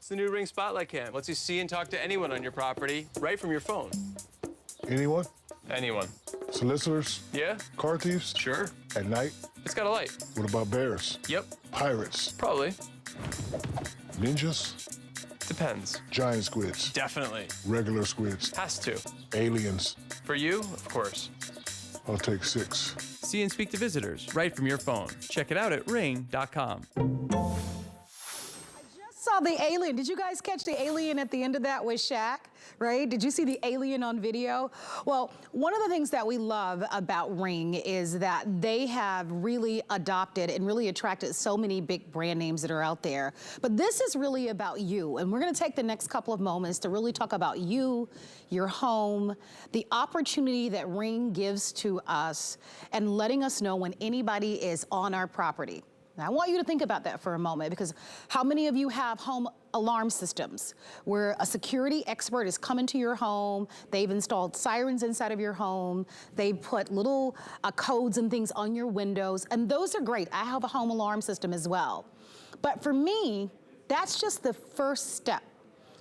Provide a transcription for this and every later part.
It's the new Ring Spotlight Cam. Lets you see and talk to anyone on your property right from your phone. Anyone? Anyone. Solicitors? Yeah. Car thieves? Sure. At night? It's got a light. What about bears? Yep. Pirates? Probably. Ninjas? Depends. Giant squids? Definitely. Regular squids? Has to. Aliens? For you, of course. I'll take 6. See and speak to visitors right from your phone. Check it out at ring.com. Saw the alien. Did you guys catch the alien at the end of that with Shaq, right? Did you see the alien on video? Well, one of the things that we love about Ring is that they have really adopted and really attracted so many big brand names that are out there. But this is really about you. And we're gonna take the next couple of moments to really talk about you, your home, the opportunity that Ring gives to us, and letting us know when anybody is on our property. Now, I want you to think about that for a moment, because how many of you have home alarm systems where a security expert is coming to your home, they've installed sirens inside of your home, they've put little codes and things on your windows, and those are great. I have a home alarm system as well. But for me, that's just the first step.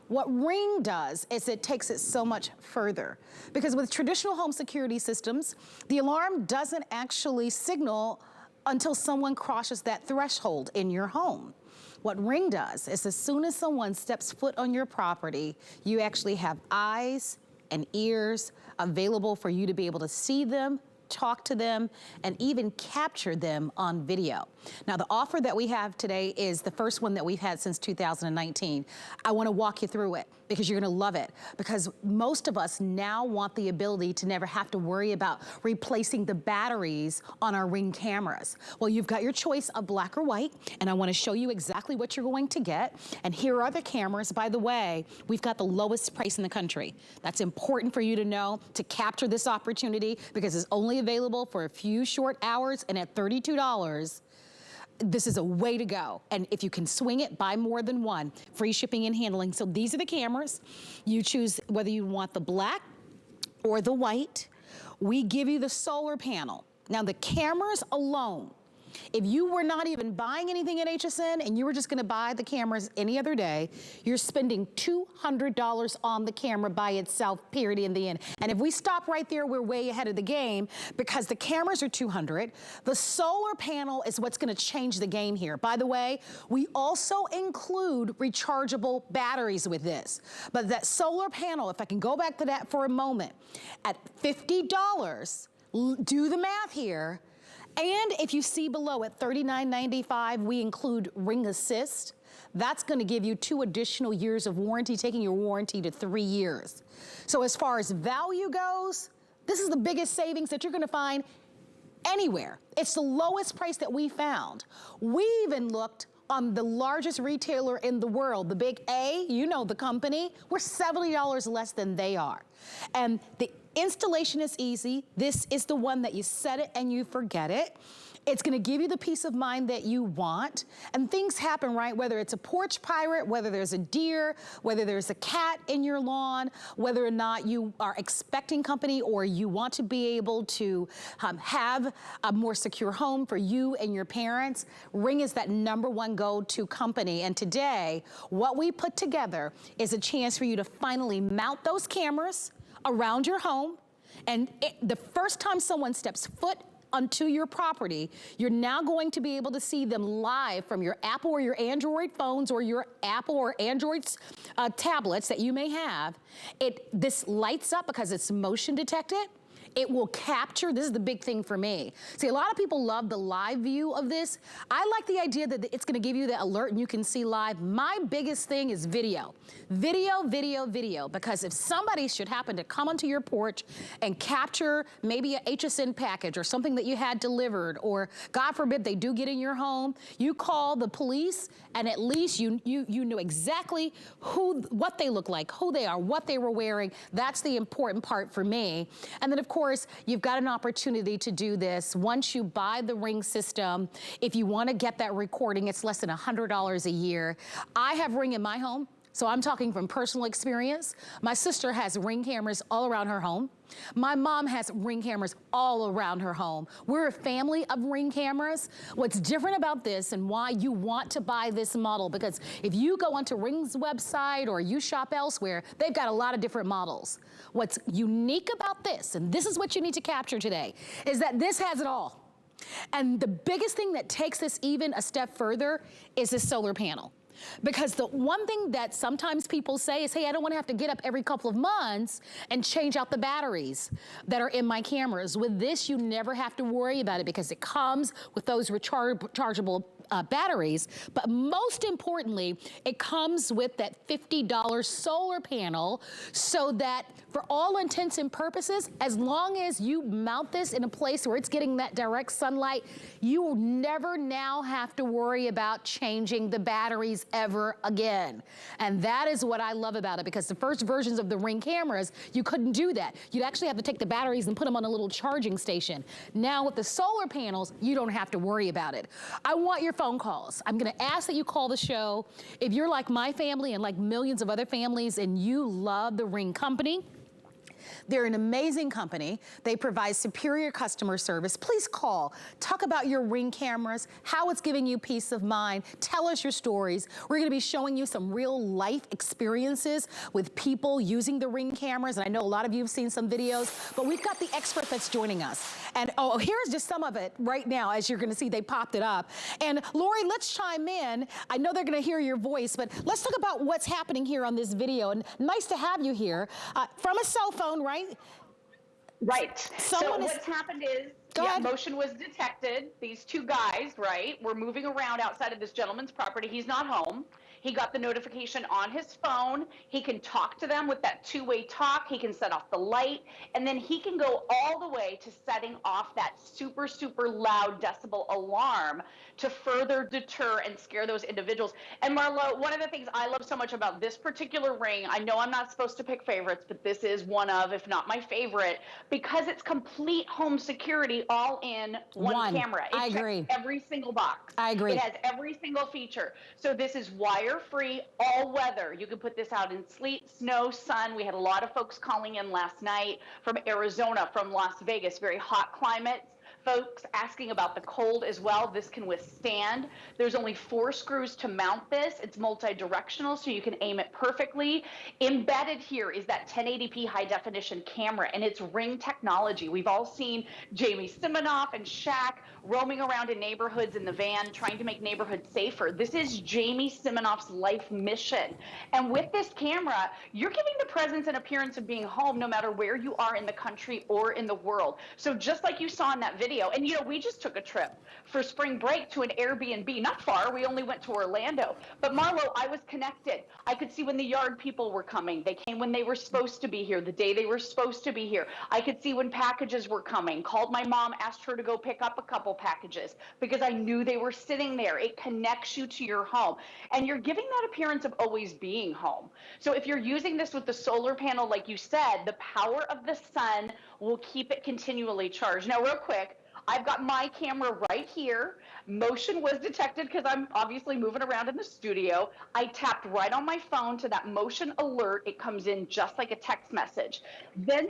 What Ring does is it takes it so much further, because with traditional home security systems, the alarm doesn't actually signal until someone crosses that threshold in your home. What Ring does is as soon as someone steps foot on your property, you actually have eyes and ears available for you to be able to see them, talk to them, and even capture them on video. Now, the offer that we have today is the first one that we've had since 2019. I wanna walk you through it because you're gonna love it, because most of us now want the ability to never have to worry about replacing the batteries on our Ring cameras. Well, you've got your choice of black or white, and I wanna show you exactly what you're going to get. And here are the cameras. By the way, we've got the lowest price in the country. That's important for you to know, to capture this opportunity, because it's only available for a few short hours, and at $32, this is a way to go. And if you can swing it, buy more than one. Free shipping and handling. So these are the cameras. You choose whether you want the black or the white. We give you the solar panel. Now the cameras alone, if you were not even buying anything at HSN and you were just gonna buy the cameras any other day, you're spending $200 on the camera by itself, period, in the end. And if we stop right there, we're way ahead of the game, because the cameras are $200. The solar panel is what's gonna change the game here. By the way, we also include rechargeable batteries with this. But that solar panel, if I can go back to that for a moment, at $50, do the math here. And if you see below at $39.95, we include Ring Assist. That's gonna give you 2 additional years of warranty, taking your warranty to 3 years. So as far as value goes, this is the biggest savings that you're gonna find anywhere. It's the lowest price that we found. We even looked on the largest retailer in the world, the big A, you know the company, we're $70 less than they are. And the installation is easy. This is the one that you set it and you forget it. It's gonna give you the peace of mind that you want. And things happen, right? Whether it's a porch pirate, whether there's a deer, whether there's a cat in your lawn, whether or not you are expecting company or you want to be able to have a more secure home for you and your parents, Ring is that #1 go-to company. And today, what we put together is a chance for you to finally mount those cameras around your home. And the first time someone steps foot onto your property, you're now going to be able to see them live from your Apple or your Android phones or your Apple or Android tablets that you may have. This lights up because it's motion detected. It will capture, this is the big thing for me. See, a lot of people love the live view of this. I like the idea that it's gonna give you the alert and you can see live. My biggest thing is video. Video, video, video, because if somebody should happen to come onto your porch and capture maybe a HSN package or something that you had delivered, or God forbid they do get in your home, you call the police and at least you know exactly what they look like, who they are, what they were wearing. That's the important part for me. And then of course, you've got an opportunity to do this. Once you buy the Ring system, if you want to get that recording, it's less than $100 a year. I have Ring in my home So I'm talking from personal experience. My sister has Ring cameras all around her home. My mom has Ring cameras all around her home. We're a family of Ring cameras. What's different about this and why you want to buy this model, because if you go onto Ring's website or you shop elsewhere, they've got a lot of different models. What's unique about this, and this is what you need to capture today, is that this has it all. And the biggest thing that takes this even a step further is this solar panel. Because the one thing that sometimes people say is, hey, I don't want to have to get up every couple of months and change out the batteries that are in my cameras. With this, you never have to worry about it because it comes with those rechargeable batteries, but most importantly, it comes with that $50 solar panel so that for all intents and purposes, as long as you mount this in a place where it's getting that direct sunlight, you will never now have to worry about changing the batteries ever again. And that is what I love about it, because the first versions of the Ring cameras, you couldn't do that. You'd actually have to take the batteries and put them on a little charging station. Now with the solar panels, you don't have to worry about it. I want your phone calls. I'm gonna ask that you call the show. If you're like my family and like millions of other families and you love the Ring company, they're an amazing company. They provide superior customer service. Please call. Talk about your Ring cameras, how it's giving you peace of mind. Tell us your stories. We're gonna be showing you some real life experiences with people using the Ring cameras. And I know a lot of you have seen some videos, but we've got the expert that's joining us. And oh, here's just some of it right now. As you're gonna see, they popped it up. And Lori, let's chime in. I know they're gonna hear your voice, but let's talk about what's happening here on this video. And nice to have you here from a cell phone, right? Right. Someone so what's happened is, motion was detected. These two guys, right, were moving around outside of this gentleman's property. He's not home. He got the notification on his phone. He can talk to them with that two-way talk. He can set off the light, and then he can go all the way to setting off that super, super loud decibel alarm to further deter and scare those individuals. And Marlo, one of the things I love so much about this particular Ring, I know I'm not supposed to pick favorites, but this is one of, if not my favorite, because it's complete home security all in one camera. I agree. Every single box. I agree. It has every single feature. So this is wire-free, all weather. You can put this out in sleet, snow, sun. We had a lot of folks calling in last night from Arizona, from Las Vegas, very hot climates. Folks asking about the cold as well. This can withstand. There's only 4 screws to mount this. It's multi-directional, so you can aim it perfectly. Embedded here is that 1080p high definition camera, and it's Ring technology. We've all seen Jamie Siminoff and Shaq roaming around in neighborhoods in the van, trying to make neighborhoods safer. This is Jamie Siminoff's life mission. And with this camera, you're giving the presence and appearance of being home no matter where you are in the country or in the world. So just like you saw in that video, and you know, we just took a trip for spring break to an Airbnb, not far, we only went to Orlando. But Marlo, I was connected. I could see when the yard people were coming. They came when they were supposed to be here, the day they were supposed to be here. I could see when packages were coming. Called my mom, asked her to go pick up a couple packages because I knew they were sitting there. It connects you to your home, and you're giving that appearance of always being home. So if you're using this with the solar panel, like you said, the power of the sun will keep it continually charged. Now, real quick, I've got my camera right here. Motion was detected because I'm obviously moving around in the studio. I tapped right on my phone to that motion alert. It comes in just like a text message. Then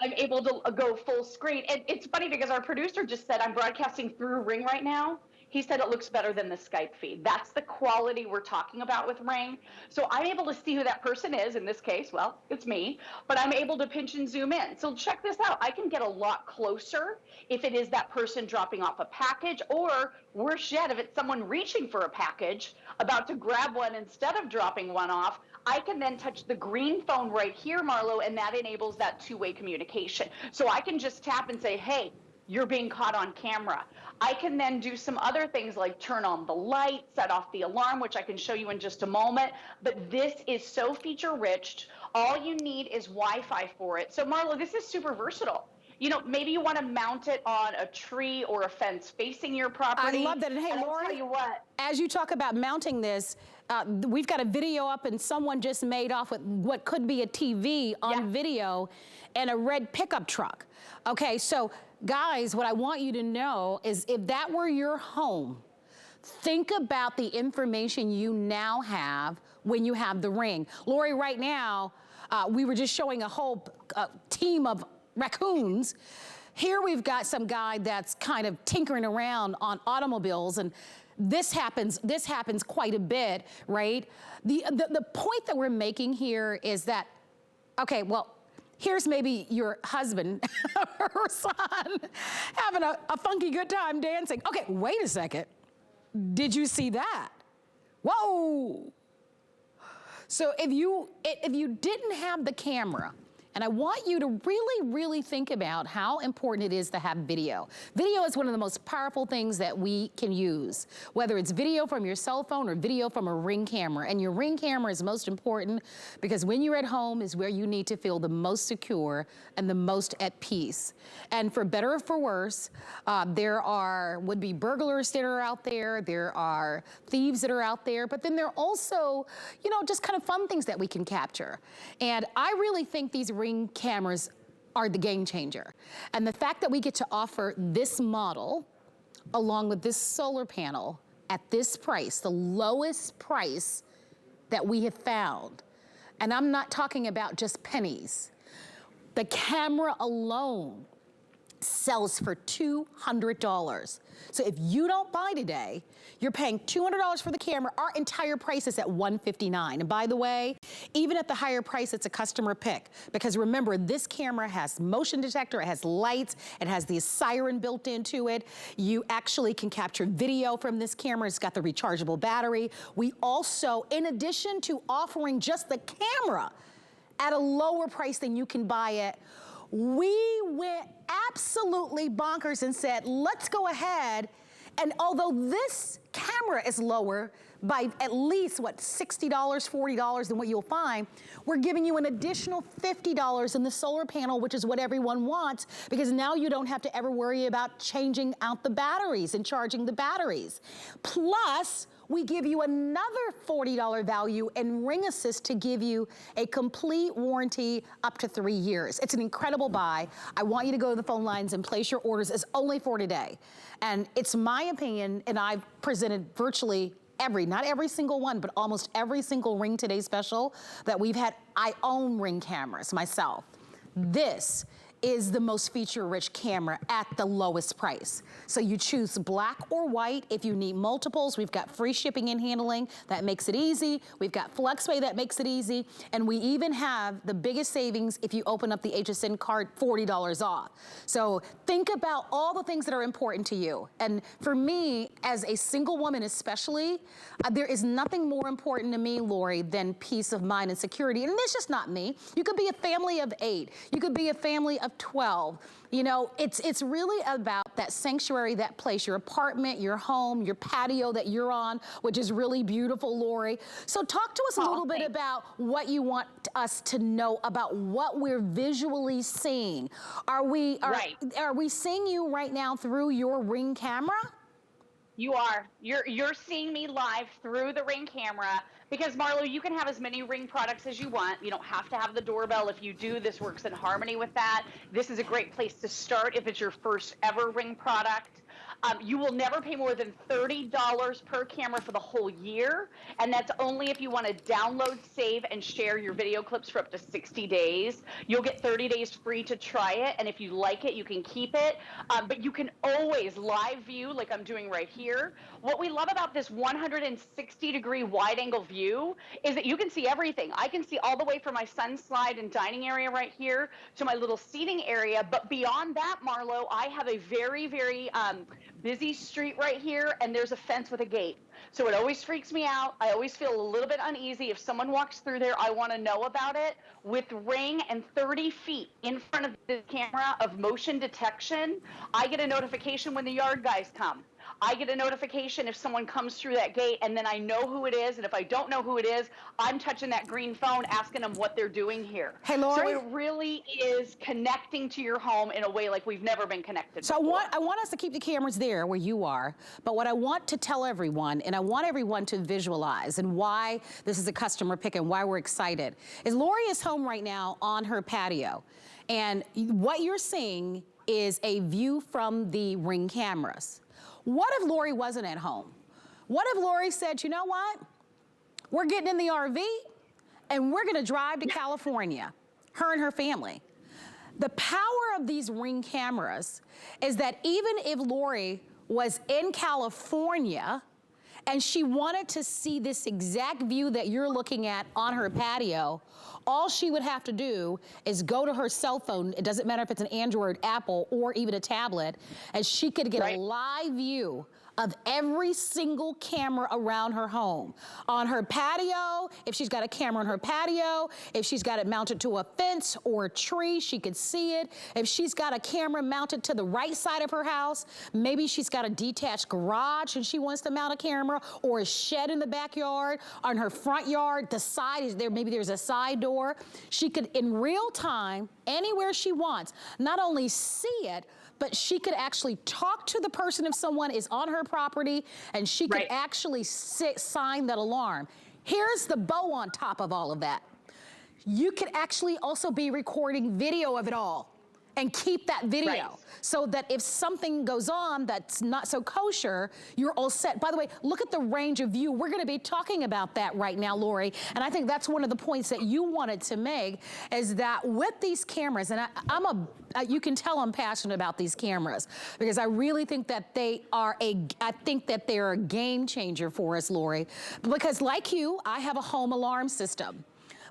I'm able to go full screen. And it's funny because our producer just said, I'm broadcasting through Ring right now. He said it looks better than the Skype feed. That's the quality we're talking about with Ring. So I'm able to see who that person is. In this case, well, it's me, but I'm able to pinch and zoom in. So check this out. I can get a lot closer if it is that person dropping off a package, or worse yet, if it's someone reaching for a package, about to grab one instead of dropping one off. I can then touch the green phone right here, Marlo, and that enables that two-way communication. So I can just tap and say, hey, you're being caught on camera. I can then do some other things like turn on the light, set off the alarm, which I can show you in just a moment. But this is so feature-rich. All you need is Wi-Fi for it. So Marlo, this is super versatile. You know, maybe you want to mount it on a tree or a fence facing your property. I love that. And hey, Lori, I'll tell you what, as you talk about mounting this, we've got a video up and someone just made off with what could be a TV on video and a red pickup truck. Okay, so guys, what I want you to know is if that were your home, think about the information you now have when you have the Ring. Lori, right now, we were just showing a whole team of raccoons. Here we've got some guy that's kind of tinkering around on automobiles, and this happens quite a bit, right? The point that we're making here is that, okay, well, here's maybe your husband or son having a funky good time dancing. Okay, wait a second. Did you see that? Whoa! So if you didn't have the camera, and I want you to really, really think about how important it is to have video. Video is one of the most powerful things that we can use, whether it's video from your cell phone or video from a Ring camera. And your Ring camera is most important because when you're at home is where you need to feel the most secure and the most at peace. And for better or for worse, there would be burglars that are out there are thieves that are out there, but then there are also, you know, just kind of fun things that we can capture. And I really think these Ring cameras are the game changer. And the fact that we get to offer this model along with this solar panel at this price, the lowest price that we have found, and I'm not talking about just pennies, the camera alone sells for $200. So if you don't buy today, you're paying $200 for the camera. Our entire price is at $159. And by the way, even at the higher price, it's a customer pick. Because remember, this camera has motion detector, it has lights, it has the siren built into it. You actually can capture video from this camera. It's got the rechargeable battery. We also, in addition to offering just the camera at a lower price than you can buy it, we went absolutely bonkers and said, let's go ahead. And although this camera is lower by at least, what, $60, $40 than what you'll find, we're giving you an additional $50 in the solar panel, which is what everyone wants, because now you don't have to ever worry about changing out the batteries and charging the batteries. Plus, we give you another $40 value in Ring Assist to give you a complete warranty up to 3 years. It's an incredible buy. I want you to go to the phone lines and place your orders. It's only for today. And it's my opinion, and I've presented virtually not every single one, but almost every single Ring Today special that we've had. I own Ring cameras myself. This is the most feature-rich camera at the lowest price. So you choose black or white. If you need multiples, we've got free shipping and handling. That makes it easy. We've got FlexPay that makes it easy. And we even have the biggest savings if you open up the HSN card, $40 off. So think about all the things that are important to you. And for me, as a single woman especially, there is nothing more important to me, Lori, than peace of mind and security. And it's just not me. You could be a family of 8. You could be a family of 12. You know, it's really about that sanctuary, that place, your apartment, your home, your patio that you're on, which is really beautiful, Lori. So talk to us a little bit about what you want us to know about what we're visually seeing. Are we seeing you right now through your Ring camera? You are. You're seeing me live through the Ring camera. Because, Marlo, you can have as many Ring products as you want. You don't have to have the doorbell. If you do, this works in harmony with that. This is a great place to start if it's your first ever Ring product. You will never pay more than $30 per camera for the whole year, and that's only if you want to download, save, and share your video clips for up to 60 days. You'll get 30 days free to try it, and if you like it, you can keep it. But you can always live view like I'm doing right here. What we love about this 160-degree wide-angle view is that you can see everything. I can see all the way from my sunslide and dining area right here to my little seating area, but beyond that, Marlo, I have a very, very busy street right here, and there's a fence with a gate. So it always freaks me out. I always feel a little bit uneasy. If someone walks through there, I want to know about it. With Ring and 30 feet in front of the camera of motion detection, I get a notification when the yard guys come. I get a notification if someone comes through that gate, and then I know who it is. And if I don't know who it is, I'm touching that green phone, asking them what they're doing here. Hey, Lori. So it really is connecting to your home in a way like we've never been connected So before. I want us to keep the cameras there where you are, but what I want to tell everyone, and I want everyone to visualize, and why this is a customer pick and why we're excited, is Lori is home right now on her patio. And what you're seeing is a view from the Ring cameras. What if Lori wasn't at home? What if Lori said, you know what? We're getting in the RV and we're gonna drive to California, her and her family. The power of these Ring cameras is that even if Lori was in California and she wanted to see this exact view that you're looking at on her patio, all she would have to do is go to her cell phone. It doesn't matter if it's an Android, Apple, or even a tablet, and she could get a live view of every single camera around her home. On her patio, if she's got a camera on her patio, if she's got it mounted to a fence or a tree, she could see it. If she's got a camera mounted to the right side of her house, maybe she's got a detached garage and she wants to mount a camera, or a shed in the backyard, on her front yard, the side is there, maybe there's a side door. She could, in real time, anywhere she wants, not only see it, but she could actually talk to the person if someone is on her property, and she could actually sign that alarm. Here's the bow on top of all of that. You could actually also be recording video of it all and keep that video so that if something goes on that's not so kosher, you're all set. By the way, look at the range of view. We're gonna be talking about that right now, Lori, and I think that's one of the points that you wanted to make, is that with these cameras, and you can tell I'm passionate about these cameras, because I really think that they are they're a game changer for us, Lori, because like you, I have a home alarm system,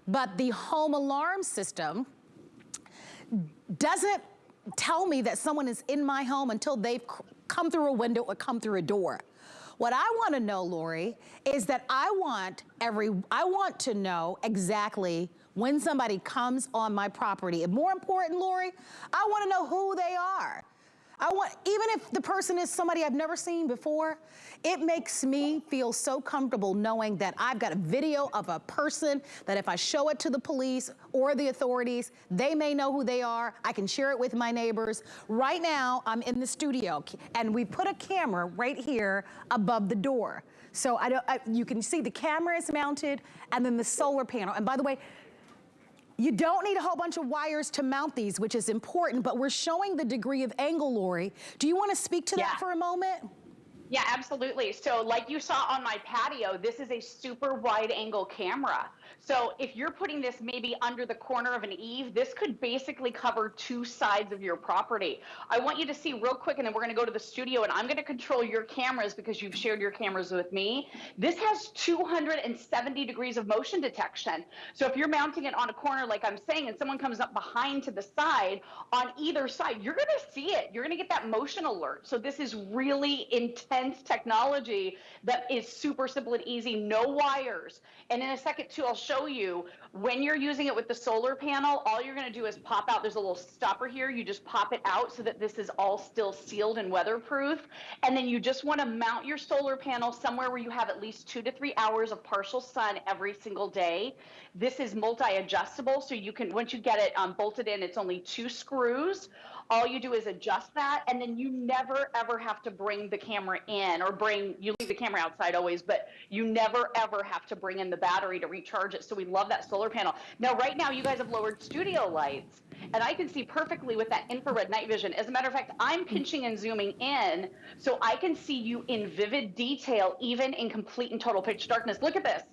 but the home alarm system doesn't tell me that someone is in my home until they've come through a window or come through a door. What I want to know, Lori, is that I want to know exactly when somebody comes on my property. And more important, Lori, I want to know who they are. Even if the person is somebody I've never seen before, it makes me feel so comfortable knowing that I've got a video of a person that if I show it to the police or the authorities, they may know who they are. I can share it with my neighbors. Right now, I'm in the studio, and we put a camera right here above the door. So you can see the camera is mounted, and then the solar panel. And by the way, you don't need a whole bunch of wires to mount these, which is important, but we're showing the degree of angle, Lori. Do you want to speak to that for a moment? Yeah, absolutely. So like you saw on my patio, this is a super wide angle camera. So if you're putting this maybe under the corner of an eave, this could basically cover 2 sides of your property. I want you to see real quick, and then we're going to go to the studio, and I'm going to control your cameras because you've shared your cameras with me. This has 270 degrees of motion detection. So if you're mounting it on a corner, like I'm saying, and someone comes up behind to the side, on either side, you're going to see it. You're going to get that motion alert. So this is really intense technology that is super simple and easy, no wires. And in a second too, I'll show you when you're using it with the solar panel, all you're going to do is pop out. There's a little stopper here. You just pop it out so that this is all still sealed and weatherproof. And then you just want to mount your solar panel somewhere where you have at least 2 to 3 hours of partial sun every single day. This is multi-adjustable, so you can, once you get it bolted in, it's only 2 screws. All you do is adjust that, and then you never ever have to bring the camera in, or you leave the camera outside always, but you never ever have to bring in the battery to recharge it. So we love that solar panel. Now, right now, you guys have lowered studio lights, and I can see perfectly with that infrared night vision. As a matter of fact, I'm pinching and zooming in, so I can see you in vivid detail, even in complete and total pitch darkness. Look at this.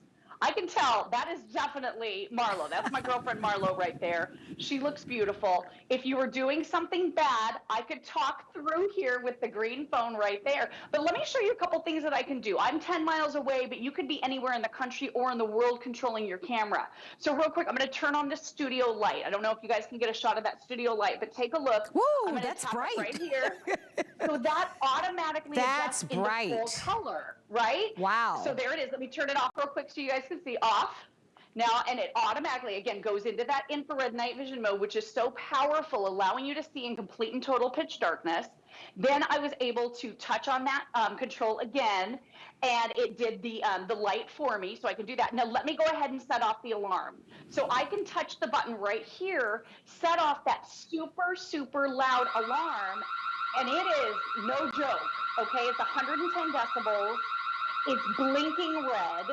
I can tell that is definitely Marlo. That's my girlfriend Marlo right there. She looks beautiful. If you were doing something bad, I could talk through here with the green phone right there. But let me show you a couple things that I can do. I'm 10 miles away, but you could be anywhere in the country or in the world controlling your camera. So real quick, I'm going to turn on the studio light. I don't know if you guys can get a shot of that studio light, but take a look. Woo, that's bright. Right here. So that automatically adjusts into full color, right? Wow. So there it is. Let me turn it off real quick so you guys can see. Off. Now, and it automatically, again, goes into that infrared night vision mode, which is so powerful, allowing you to see in complete and total pitch darkness. Then I was able to touch on that control again, and it did the light for me, so I can do that. Now, let me go ahead and set off the alarm. So I can touch the button right here, set off that super, super loud alarm, and it is no joke, okay? It's 110 decibels. It's blinking red.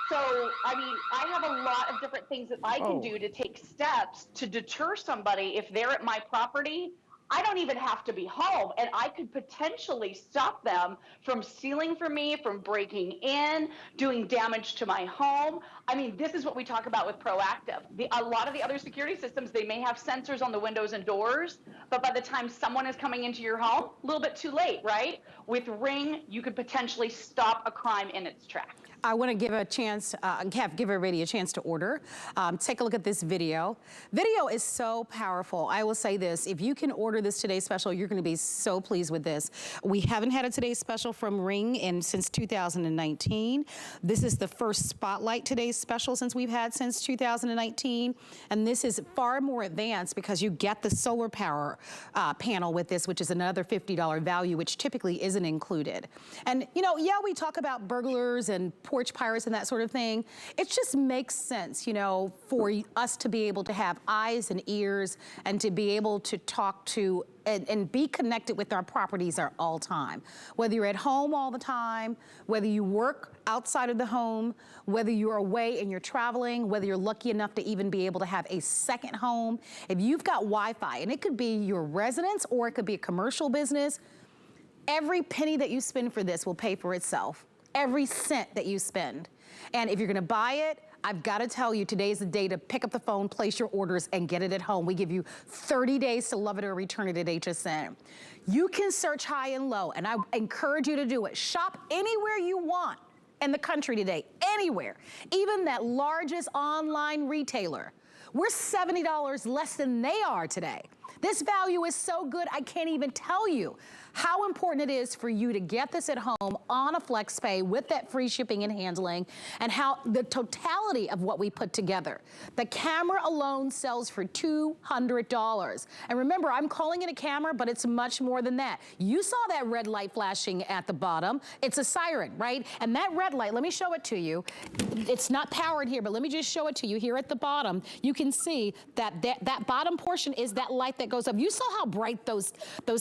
So, I mean, I have a lot of different things that I can do to take steps to deter somebody if they're at my property. I don't even have to be home, and I could potentially stop them from stealing from me, from breaking in, doing damage to my home. I mean, this is what we talk about with proactive. A lot of the other security systems, they may have sensors on the windows and doors, but by the time someone is coming into your home, a little bit too late, right? With Ring, you could potentially stop a crime in its tracks. I want to give a chance, give everybody a chance to order. Take a look at this video. Video is so powerful. I will say this, if you can order this Today's Special, you're going to be so pleased with this. We haven't had a Today's Special from Ring since 2019. This is the first Spotlight Today's Special we've had since 2019. And this is far more advanced because you get the solar power panel with this, which is another $50 value, which typically isn't included. And, you know, yeah, we talk about burglars and porch pirates and that sort of thing. It just makes sense, you know, for us to be able to have eyes and ears and to be able to talk to and be connected with our properties at all time. Whether you're at home all the time, whether you work outside of the home, whether you're away and you're traveling, whether you're lucky enough to even be able to have a second home, if you've got Wi-Fi, and it could be your residence or it could be a commercial business, every penny that you spend for this will pay for itself. Every cent that you spend. And if you're gonna buy it, I've gotta tell you, today is the day to pick up the phone, place your orders, and get it at home. We give you 30 days to love it or return it at HSN. You can search high and low, and I encourage you to do it. Shop anywhere you want in the country today, anywhere. Even that largest online retailer. We're $70 less than they are today. This value is so good, I can't even tell you how important it is for you to get this at home on a flex pay with that free shipping and handling, and how the totality of what we put together. The camera alone sells for $200. And remember, I'm calling it a camera, but it's much more than that. You saw that red light flashing at the bottom. It's a siren, right? And that red light, let me show it to you. It's not powered here, but let me just show it to you. Here at the bottom, you can see that that bottom portion is that light that goes up. You saw how bright those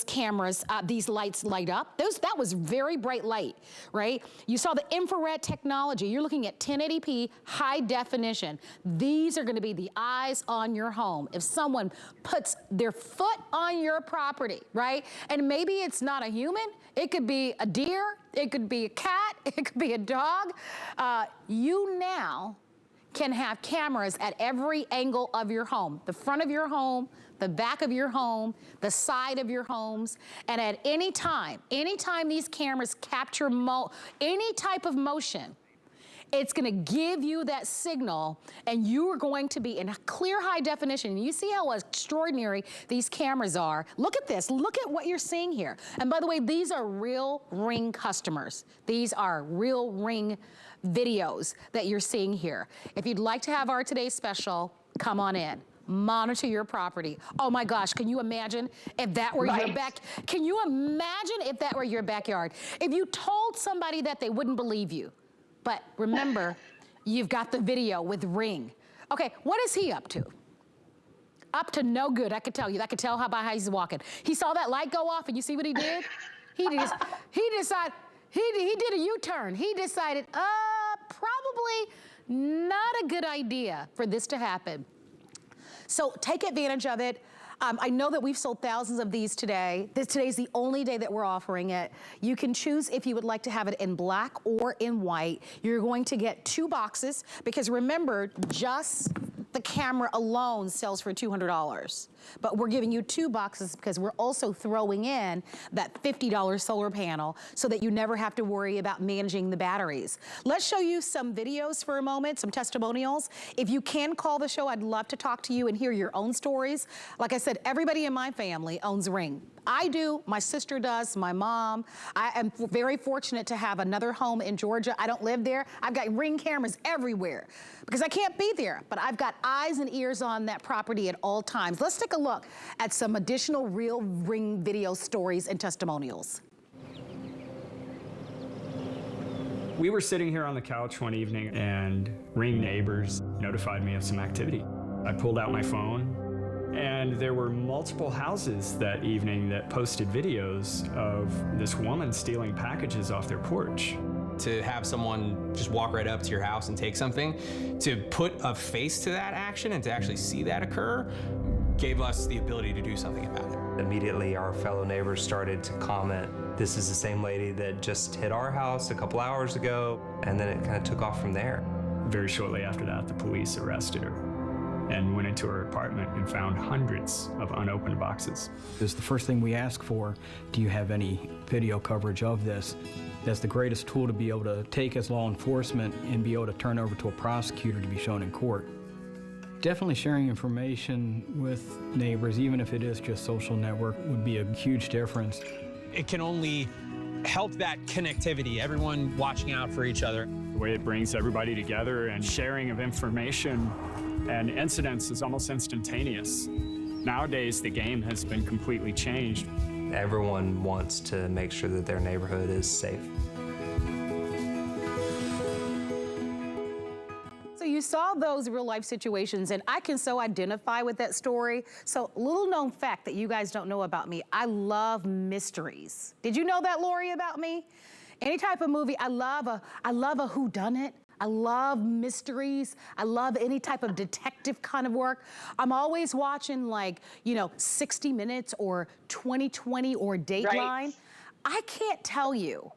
cameras, these lights light up. That was very bright light, right? You saw the infrared technology. You're looking at 1080p high definition. These are going to be the eyes on your home. If someone puts their foot on your property, right? And maybe it's not a human, it could be a deer, it could be a cat, it could be a dog. You now can have cameras at every angle of your home, the front of your home, the back of your home, the side of your homes, and at any time these cameras capture any type of motion, it's gonna give you that signal, and you are going to be in clear high definition. You see how extraordinary these cameras are. Look at this, look at what you're seeing here. And by the way, these are real Ring customers. These are real Ring videos that you're seeing here. If you'd like to have our Today's Special, come on in. Monitor your property. Oh my gosh, can you imagine if that were your can you imagine if that were your backyard? If you told somebody that, they wouldn't believe you. But remember, you've got the video with Ring. Okay, what is he up to? Up to no good, I could tell you. I could tell by how he's walking. He saw that light go off, and you see what he did? he did a U-turn. He decided, probably not a good idea for this to happen. So take advantage of it. I know that we've sold thousands of these today. Today's the only day that we're offering it. You can choose if you would like to have it in black or in white. You're going to get 2 boxes, because remember, just the camera alone sells for $200. But we're giving you 2 boxes because we're also throwing in that $50 solar panel so that you never have to worry about managing the batteries. Let's show you some videos for a moment, some testimonials. If you can call the show, I'd love to talk to you and hear your own stories. Like I said, everybody in my family owns Ring. I do, my sister does, my mom. I am very fortunate to have another home in Georgia. I don't live there. I've got Ring cameras everywhere because I can't be there, but I've got eyes and ears on that property at all times. Let's take a look at some additional real Ring video stories and testimonials. We were sitting here on the couch one evening, and Ring neighbors notified me of some activity. I pulled out my phone, and there were multiple houses that evening that posted videos of this woman stealing packages off their porch. To have someone just walk right up to your house and take something, to put a face to that action and to actually see that occur gave us the ability to do something about it. Immediately, our fellow neighbors started to comment, this is the same lady that just hit our house a couple hours ago, and then it kind of took off from there. Very shortly after that, the police arrested her and went into her apartment and found hundreds of unopened boxes. This is the first thing we ask for. Do you have any video coverage of this? That's the greatest tool to be able to take as law enforcement and be able to turn over to a prosecutor to be shown in court. Definitely sharing information with neighbors, even if it is just social network, would be a huge difference. It can only help that connectivity, everyone watching out for each other. The way it brings everybody together and sharing of information and incidents is almost instantaneous. Nowadays, the game has been completely changed. Everyone wants to make sure that their neighborhood is safe. So you saw those real life situations, and I can so identify with that story. So little known fact that you guys don't know about me, I love mysteries. Did you know that, Lori, about me? Any type of movie, I love a whodunit. I love mysteries. I love any type of detective kind of work. I'm always watching 60 Minutes or 2020 or Dateline. Right. I can't tell you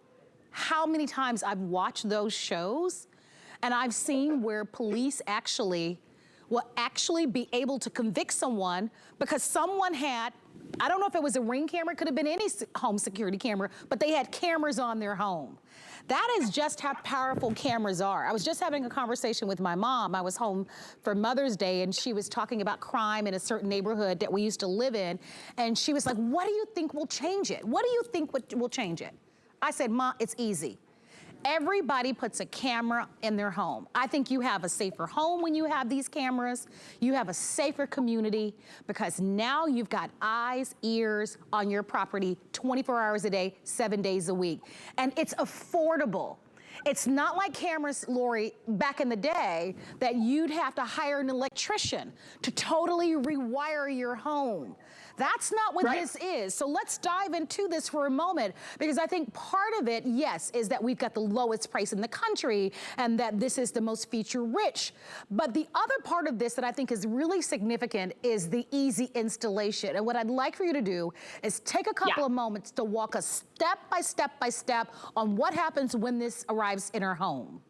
how many times I've watched those shows and I've seen where police will actually be able to convict someone because someone had, I don't know if it was a Ring camera, it could have been any home security camera, but they had cameras on their home. That is just how powerful cameras are. I was just having a conversation with my mom. I was home for Mother's Day and she was talking about crime in a certain neighborhood that we used to live in. And she was like, what do you think will change it? What do you think will change it? I said, Ma, it's easy. Everybody puts a camera in their home. I think you have a safer home when you have these cameras. You have a safer community because now you've got eyes, ears on your property 24 hours a day, 7 days a week. And it's affordable. It's not like cameras, Lori, back in the day that you'd have to hire an electrician to totally rewire your home. That's not what this is. So let's dive into this for a moment because I think part of it, yes, is that we've got the lowest price in the country and that this is the most feature rich. But the other part of this that I think is really significant is the easy installation. And what I'd like for you to do is take a couple of moments to walk us step by step on what happens when this arrives in our home.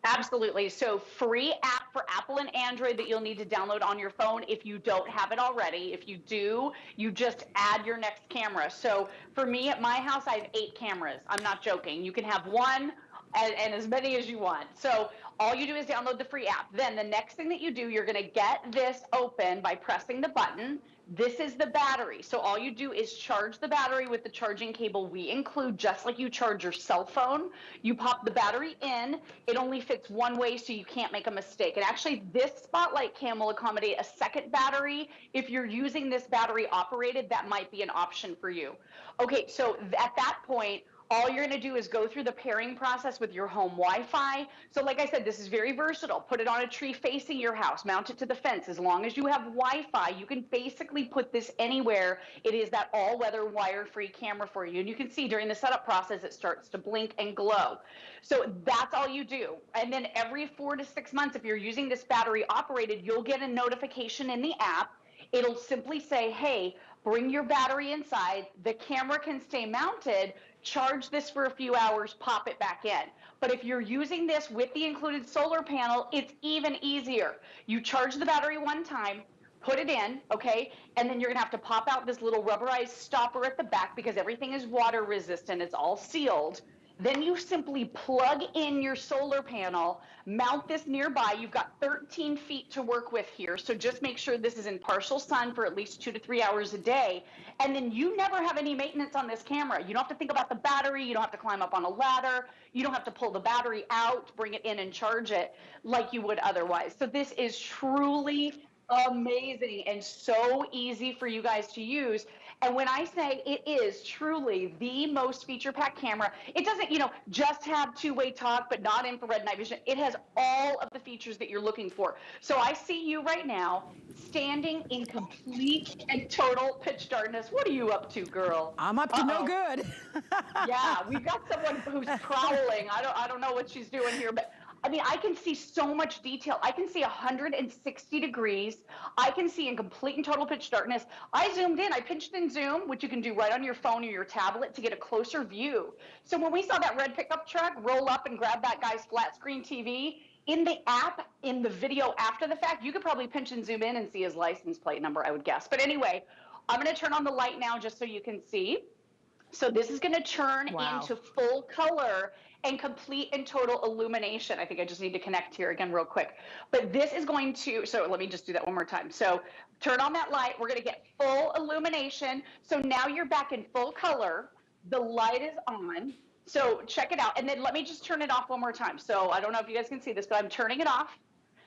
Absolutely. So free app for Apple and Android that you'll need to download on your phone if you don't have it already. If you do, you just add your next camera. So for me at my house, I have 8 cameras. I'm not joking. You can have one and as many as you want. So all you do is download the free app. Then the next thing that you do, you're going to get this open by pressing the button. This is the battery. So all you do is charge the battery with the charging cable we include, just like you charge your cell phone. You pop the battery in. It only fits one way, so you can't make a mistake. And actually, this spotlight cam will accommodate a second battery. If you're using this battery operated, that might be an option for you. Okay, so at that point, all you're going to do is go through the pairing process with your home Wi-Fi. So like I said, this is very versatile. Put it on a tree facing your house, mount it to the fence. As long as you have Wi-Fi, you can basically put this anywhere. It is that all-weather wire-free camera for you. And you can see during the setup process, it starts to blink and glow. So that's all you do. And then every 4 to 6 months, if you're using this battery operated, you'll get a notification in the app. It'll simply say, hey, bring your battery inside. The camera can stay mounted. Charge this for a few hours, pop it back in. But if you're using this with the included solar panel, it's even easier. You charge the battery one time, put it in, okay? And then you're gonna have to pop out this little rubberized stopper at the back because everything is water resistant, it's all sealed. Then you simply plug in your solar panel, mount this nearby. You've got 13 feet to work with here, so just make sure this is in partial sun for at least 2 to 3 hours a day. And then you never have any maintenance on this camera. You don't have to think about the battery. You don't have to climb up on a ladder. You don't have to pull the battery out, bring it in and charge it like you would otherwise. So this is truly amazing and so easy for you guys to use. And when I say it is truly the most feature-packed camera, it doesn't, just have two-way talk, but not infrared night vision. It has all of the features that you're looking for. So I see you right now standing in complete and total pitch darkness. What are you up to, girl? I'm up to no good. Yeah, we've got someone who's prowling. I don't know what she's doing here, but I mean, I can see so much detail. I can see 160 degrees. I can see in complete and total pitch darkness. I zoomed in, I pinched in zoom, which you can do right on your phone or your tablet to get a closer view. So when we saw that red pickup truck roll up and grab that guy's flat screen TV, in the app, in the video after the fact, you could probably pinch and zoom in and see his license plate number, I would guess. But anyway, I'm gonna turn on the light now just so you can see. So this is gonna turn into full color and complete and total illumination. I think I just need to connect here again real quick. But this is going to, so let me just do that one more time. So turn on that light, we're gonna get full illumination. So now you're back in full color, the light is on. So check it out. And then let me just turn it off one more time. So I don't know if you guys can see this, but I'm turning it off.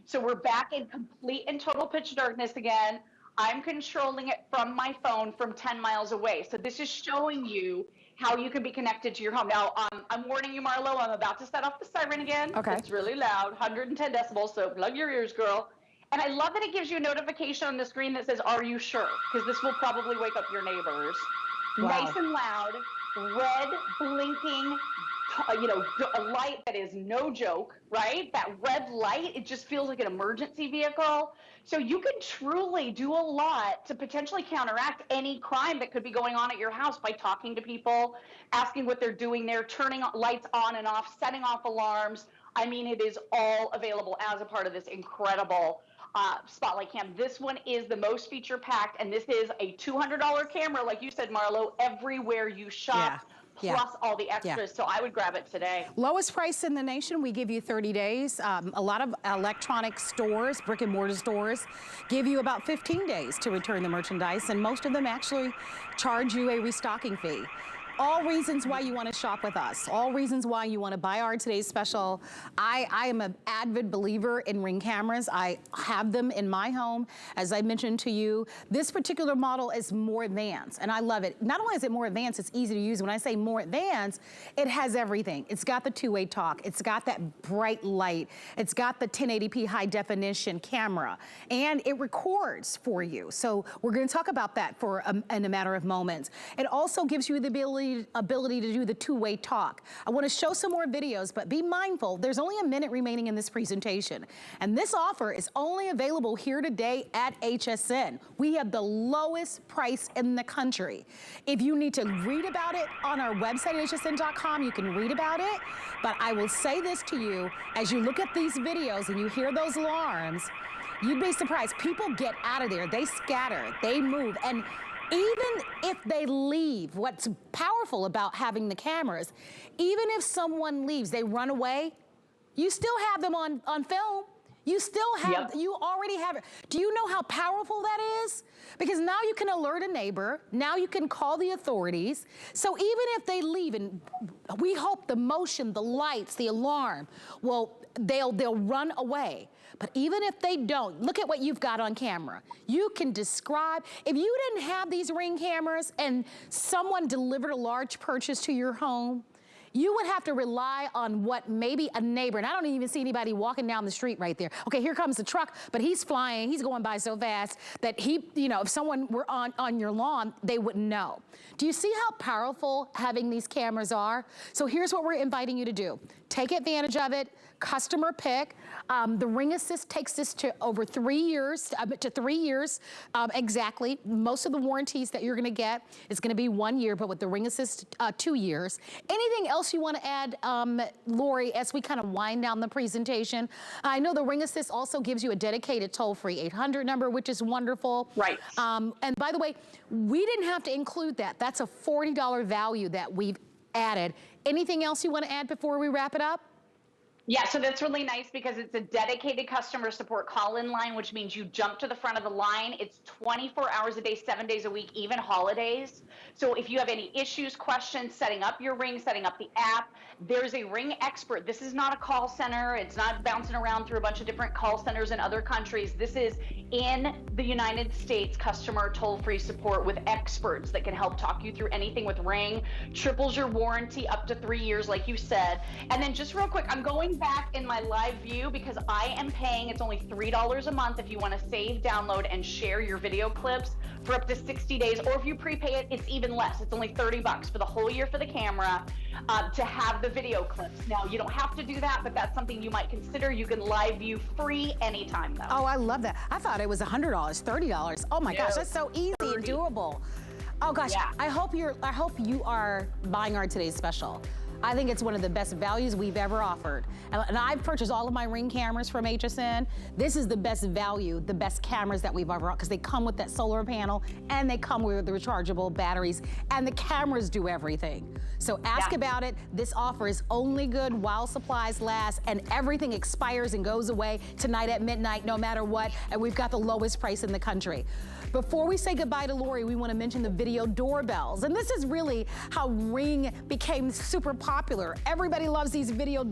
So we're back in complete and total pitch darkness again. I'm controlling it from my phone from 10 miles away. So this is showing you how you can be connected to your home. Now, I'm warning you, Marlo, I'm about to set off the siren again. Okay. It's really loud, 110 decibels, so plug your ears, girl. And I love that it gives you a notification on the screen that says, are you sure? Because this will probably wake up your neighbors. Wow. Nice and loud, red blinking, a light that is no joke, right? That red light, it just feels like an emergency vehicle. So you can truly do a lot to potentially counteract any crime that could be going on at your house by talking to people, asking what they're doing there, turning lights on and off, setting off alarms. I mean, it is all available as a part of this incredible Spotlight Cam. This one is the most feature packed, and this is a $200 camera, like you said, Marlo, everywhere you shop. Yeah. Plus all the extras, so I would grab it today. Lowest price in the nation, we give you 30 days. A lot of electronic stores, brick and mortar stores, give you about 15 days to return the merchandise, and most of them actually charge you a restocking fee. All reasons why you want to shop with us. All reasons why you want to buy our today's special. I am an avid believer in Ring cameras. I have them in my home. As I mentioned to you, this particular model is more advanced, and I love it. Not only is it more advanced, it's easy to use. When I say more advanced, it has everything. It's got the two-way talk. It's got that bright light. It's got the 1080p high definition camera, and it records for you. So we're going to talk about that in a matter of moments. It also gives you the ability to do the two-way talk. I want to show some more videos, but be mindful, there's only a minute remaining in this presentation. And this offer is only available here today at HSN. We have the lowest price in the country. If you need to read about it on our website at hsn.com, you can read about it. But I will say this to you, as you look at these videos and you hear those alarms, you'd be surprised. People get out of there, they scatter, they move, and even if they leave, what's powerful about having the cameras, even if someone leaves, they run away, you still have them on film. You still have, you already have it. Do you know how powerful that is? Because now you can alert a neighbor, now you can call the authorities. So even if they leave, and we hope the motion, the lights, the alarm, well, they'll run away. But even if they don't, look at what you've got on camera. You can describe, if you didn't have these Ring cameras and someone delivered a large purchase to your home, you would have to rely on what maybe a neighbor, and I don't even see anybody walking down the street right there. Okay, here comes the truck, but he's flying, he's going by so fast that he, if someone were on your lawn, they wouldn't know. Do you see how powerful having these cameras are? So here's what we're inviting you to do. Take advantage of it, customer pick. The Ring Assist takes this to over 3 years, exactly. Most of the warranties that you're gonna get is gonna be 1 year, but with the Ring Assist, 2 years. Anything else you wanna add, Lori, as we kind of wind down the presentation? I know the Ring Assist also gives you a dedicated toll-free 800 number, which is wonderful. Right. And by the way, we didn't have to include that. That's a $40 value that we've added. Anything else you wanna add before we wrap it up? Yeah, so that's really nice because it's a dedicated customer support call-in line, which means you jump to the front of the line. It's 24 hours a day, 7 days a week, even holidays. So if you have any issues, questions, setting up your Ring, setting up the app, there's a Ring expert. This is not a call center. It's not bouncing around through a bunch of different call centers in other countries. This is in the United States customer toll-free support with experts that can help talk you through anything with Ring. Triples your warranty up to 3 years, like you said. And then just real quick, I'm going going back in my live view because I am paying, it's only $3 a month if you want to save, download, and share your video clips for up to 60 days. Or if you prepay it, it's even less. It's only $30 for the whole year for the camera to have the video clips. Now, you don't have to do that, but that's something you might consider. You can live view free anytime, though. Oh, I love that. I thought it was $100, $30. Oh my gosh, that's so easy and doable. Oh gosh, Yeah. I hope you are buying our today's special. I think it's one of the best values we've ever offered. And I've purchased all of my Ring cameras from HSN. This is the best value, the best cameras that we've ever, because they come with that solar panel and they come with the rechargeable batteries and the cameras do everything. So ask about it. This offer is only good while supplies last and everything expires and goes away tonight at midnight, no matter what. And we've got the lowest price in the country. Before we say goodbye to Lori, we want to mention the video doorbells. And this is really how Ring became super popular. Everybody loves these video doorbells.